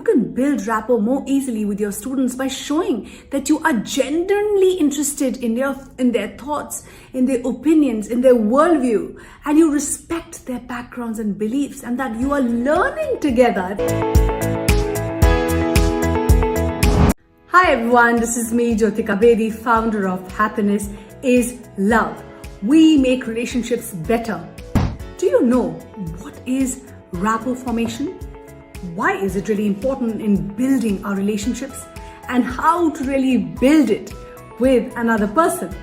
can build rapport more easily with your students by showing that you are genuinely interested in their thoughts, in their opinions, in their worldview, and you respect their backgrounds and beliefs, and that you are learning together. Hi everyone, this is me, Jyotika Bedi, founder of Happiness is Love. We make relationships better. Do you know what is rapport formation? Why is it really important in building our relationships, and how to really build it with another person?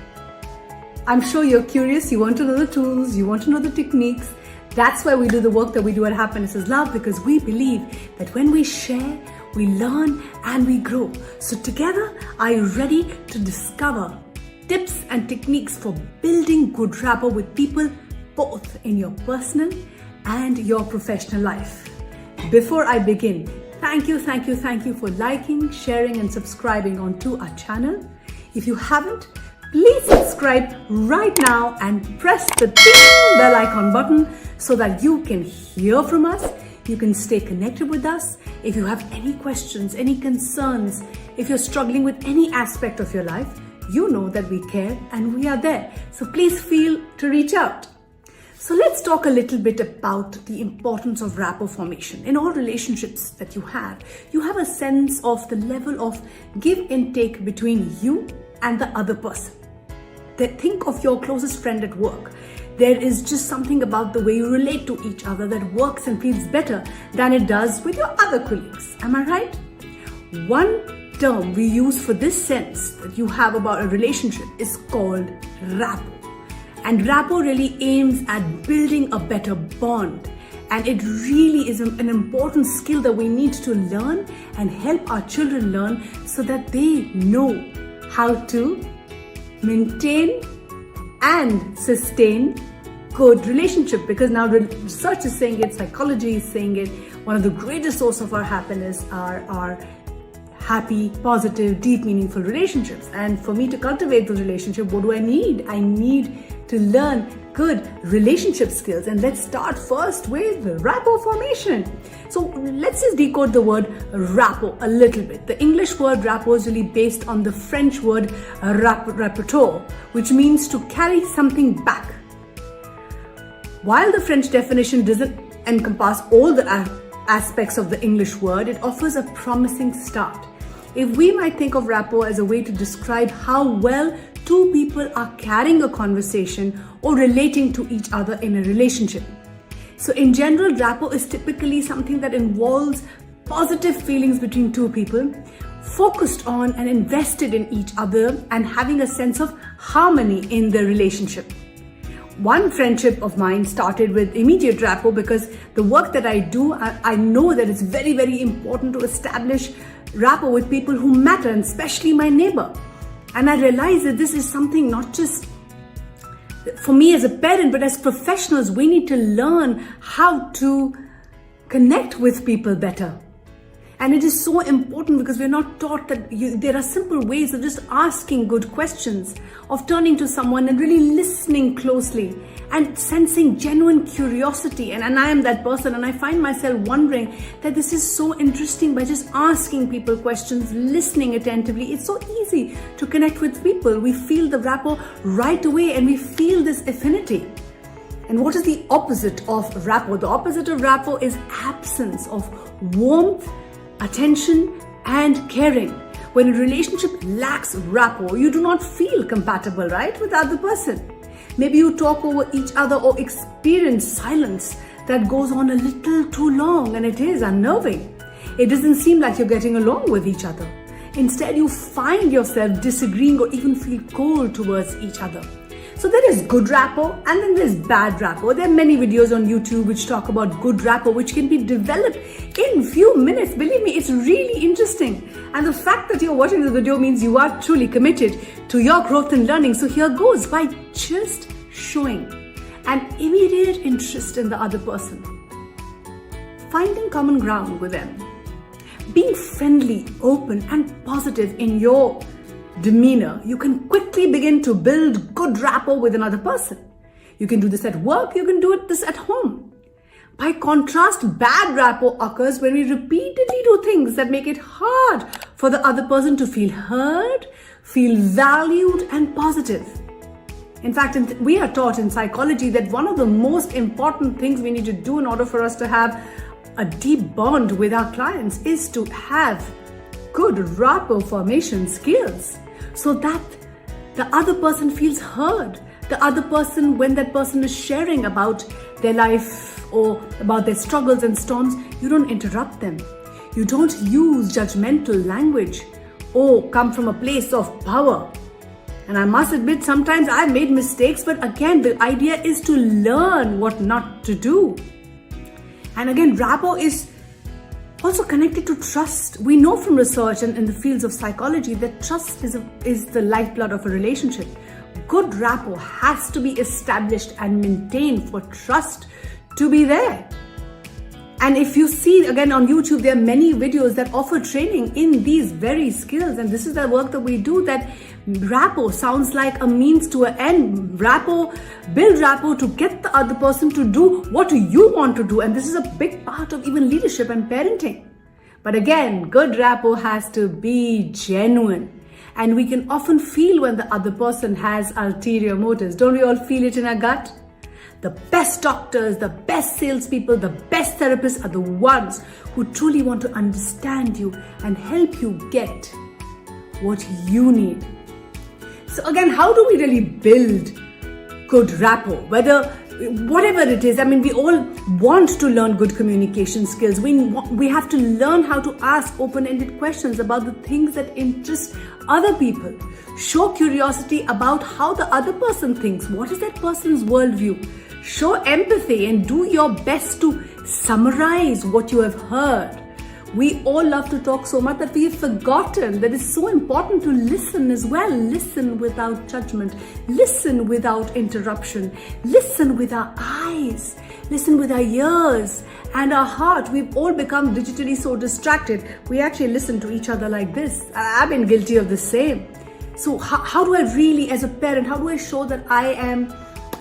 I'm sure you're curious, you want to know the tools, you want to know the techniques. That's why we do the work that we do at Happiness is Love, because we believe that when we share, we learn and we grow. So together, are you ready to discover tips and techniques for building good rapport with people, both in your personal and your professional life? Before I begin, thank you for liking, sharing and subscribing onto our channel. If you haven't, please subscribe right now and press the ding bell icon button so that you can hear from us. You can stay connected with us. If you have any questions, any concerns, if you're struggling with any aspect of your life, you know that we care and we are there. So please feel to reach out. So let's talk a little bit about the importance of rapport formation. In all relationships that you have a sense of the level of give and take between you and the other person. Think of your closest friend at work. There is just something about the way you relate to each other that works and feels better than it does with your other colleagues. Am I right? One term we use for this sense that you have about a relationship is called rapport. And rapport really aims at building a better bond. And it really is an important skill that we need to learn and help our children learn so that they know how to maintain and sustain good relationship. Because now research is saying it, psychology is saying it, one of the greatest sources of our happiness are our happy, positive, deep, meaningful relationships. And for me to cultivate those relationships, what do I need? I need to learn good relationship skills. And let's start first with rapport formation. So let's just decode the word rapport a little bit. The English word rapport is really based on the French word rapporteur, which means to carry something back. While the French definition doesn't encompass all the aspects of the English word, it offers a promising start. If we might think of rapport as a way to describe how well two people are carrying a conversation or relating to each other in a relationship. So in general, rapport is typically something that involves positive feelings between two people, focused on and invested in each other and having a sense of harmony in the relationship. One friendship of mine started with immediate rapport because the work that I do, I know that it's very, very important to establish rapport with people who matter, and especially my neighbor. And I realized that this is something not just for me as a parent, but as professionals, we need to learn how to connect with people better. And it is so important because we're not taught that there are simple ways of just asking good questions, of turning to someone and really listening closely and sensing genuine curiosity. And I am that person, and I find myself wondering that this is so interesting by just asking people questions, listening attentively. It's so easy to connect with people. We feel the rapport right away and we feel this affinity. And what is the opposite of rapport? The opposite of rapport is absence of warmth, attention and caring. When a relationship lacks rapport, you do not feel compatible, right, with the other person. Maybe you talk over each other or experience silence that goes on a little too long, and it is unnerving. It doesn't seem like you're getting along with each other. Instead, you find yourself disagreeing or even feel cold towards each other. So there is good rapport and then there's bad rapport. There are many videos on YouTube which talk about good rapport, which can be developed in few minutes. Believe me, it's really interesting. And the fact that you're watching this video means you are truly committed to your growth and learning. So here goes, by just showing an immediate interest in the other person, finding common ground with them, being friendly, open and positive in your demeanor, you can quickly begin to build good rapport with another person. You can do this at work, you can do this at home. By contrast, bad rapport occurs when we repeatedly do things that make it hard for the other person to feel heard, feel valued, and positive. In fact, we are taught in psychology that one of the most important things we need to do in order for us to have a deep bond with our clients is to have good rapport formation skills so that the other person feels heard. The other person, when that person is sharing about their life or about their struggles and storms, you don't interrupt them. You don't use judgmental language or come from a place of power. And I must admit, sometimes I've made mistakes, but again, the idea is to learn what not to do. And again, rapport is also connected to trust. We know from research and in the fields of psychology that trust is the lifeblood of a relationship. Good rapport has to be established and maintained for trust to be there. And if you see again on YouTube, there are many videos that offer training in these very skills. And this is the work that we do, that rapport sounds like a means to an end. Build rapport to get the other person to do what you want to do. And this is a big part of even leadership and parenting. But again, good rapport has to be genuine. And we can often feel when the other person has ulterior motives. Don't we all feel it in our gut? The best doctors, the best salespeople, the best therapists are the ones who truly want to understand you and help you get what you need. So again, how do we really build good rapport? Whatever it is, I mean, we all want to learn good communication skills. We have to learn how to ask open-ended questions about the things that interest other people. Show curiosity about how the other person thinks. What is that person's worldview? Show empathy and do your best to summarize what you have heard. We all love to talk so much that we have forgotten that it's so important to listen as well. Listen without judgment. Listen without interruption. Listen with our eyes. Listen with our ears and our heart. We've all become digitally so distracted. We actually listen to each other like this. I've been guilty of the same. So how do I really, as a parent, how do I show that I am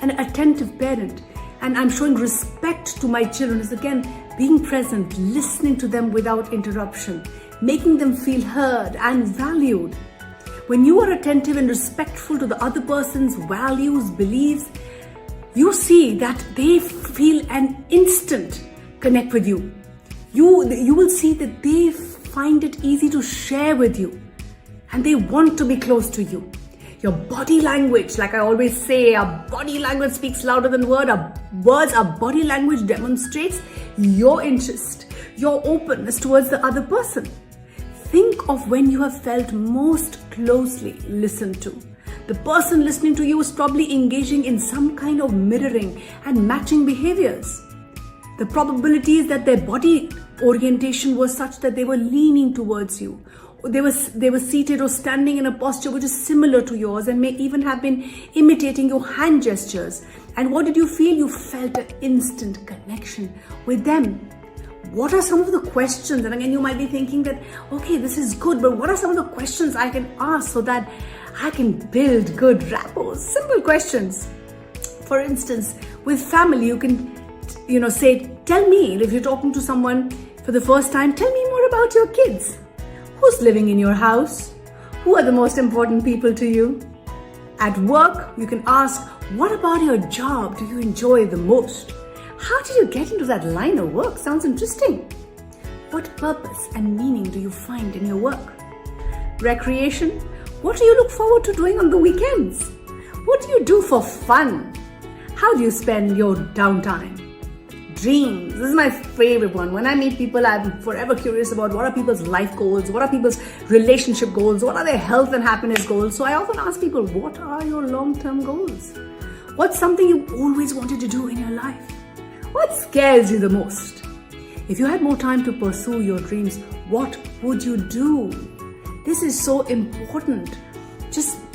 an attentive parent and I'm showing respect to my children? Is again being present, listening to them without interruption, making them feel heard and valued. When you are attentive and respectful to the other person's values, beliefs, you see that they feel an instant connect with you. You will see that they find it easy to share with you and they want to be close to you. Your body language, like I always say, our body language speaks louder than words. Our body language demonstrates your interest, your openness towards the other person. Think of when you have felt most closely listened to. The person listening to you is probably engaging in some kind of mirroring and matching behaviors. The probability is that their body orientation was such that they were leaning towards you. They were seated or standing in a posture which is similar to yours and may even have been imitating your hand gestures. And what did you feel? You felt an instant connection with them. What are some of the questions? And again, you might be thinking that, okay, this is good, but what are some of the questions I can ask so that I can build good rapport? Simple questions. For instance, with family, you can, say, tell me, if you're talking to someone for the first time, tell me more about your kids. Who's living in your house? Who are the most important people to you? At work, you can ask, what about your job do you enjoy the most? How did you get into that line of work? Sounds interesting. What purpose and meaning do you find in your work? Recreation? What do you look forward to doing on the weekends? What do you do for fun? How do you spend your downtime? Dreams. This is my favorite one. When I meet people, I'm forever curious about what are people's life goals, what are people's relationship goals, what are their health and happiness goals. So I often ask people, what are your long-term goals? What's something you always wanted to do in your life? What scares you the most? If you had more time to pursue your dreams, what would you do? This is so important.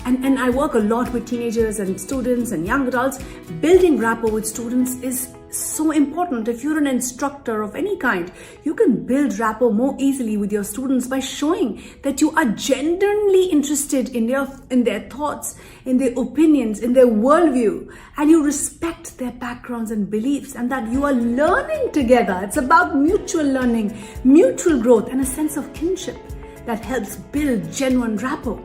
And I work a lot with teenagers and students and young adults. Building rapport with students is so important. If you're an instructor of any kind, you can build rapport more easily with your students by showing that you are genuinely interested in their thoughts, in their opinions, in their worldview, and you respect their backgrounds and beliefs, and that you are learning together. It's about mutual learning, mutual growth, and a sense of kinship that helps build genuine rapport.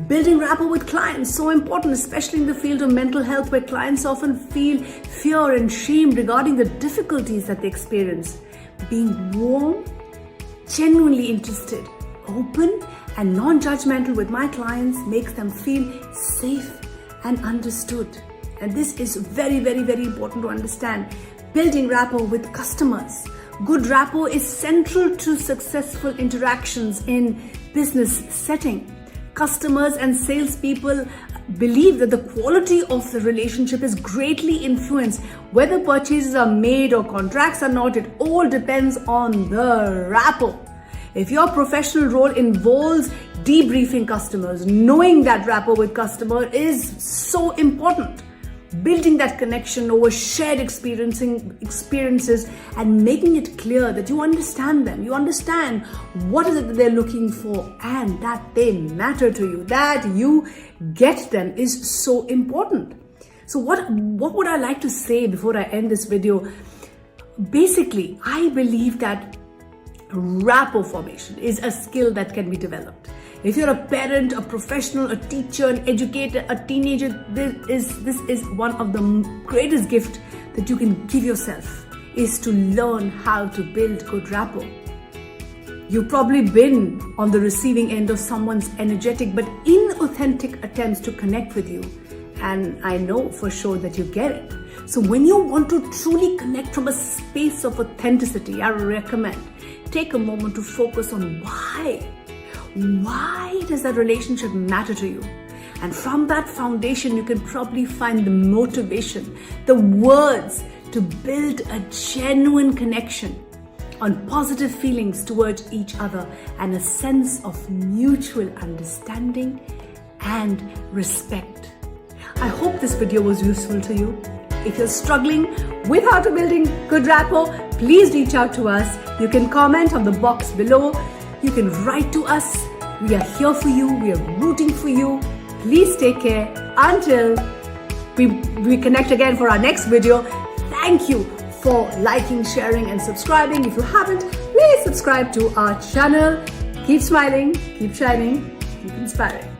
Building rapport with clients, so important, especially in the field of mental health, where clients often feel fear and shame regarding the difficulties that they experience. Being warm, genuinely interested, open, and non-judgmental with my clients makes them feel safe and understood. And this is very, very, very important to understand. Building rapport with customers. Good rapport is central to successful interactions in business setting. Customers and salespeople believe that the quality of the relationship is greatly influenced whether purchases are made or contracts are not. It all depends on the rapport. If your professional role involves debriefing customers, knowing that rapport with customer is so important. Building that connection over shared experiences and making it clear that you understand them, you understand what is it that they're looking for and that they matter to you, that you get them is so important. So what would I like to say before I end this video? Basically, I believe that rapport formation is a skill that can be developed. If you're a parent, a professional, a teacher, an educator, a teenager, this is one of the greatest gifts that you can give yourself, is to learn how to build good rapport. You've probably been on the receiving end of someone's energetic but inauthentic attempts to connect with you. And I know for sure that you get it. So when you want to truly connect from a space of authenticity, I recommend take a moment to focus on why. Why does that relationship matter to you? And from that foundation, you can probably find the motivation, the words to build a genuine connection on positive feelings towards each other and a sense of mutual understanding and respect. I hope this video was useful to you. If you're struggling with how to building good rapport, please reach out to us. You can comment on the box below. You can write to us. We are here for you. We are rooting for you. Please take care until we connect again for our next video. Thank you for liking, sharing, and subscribing. If you haven't, please subscribe to our channel. Keep smiling, keep shining, keep inspiring.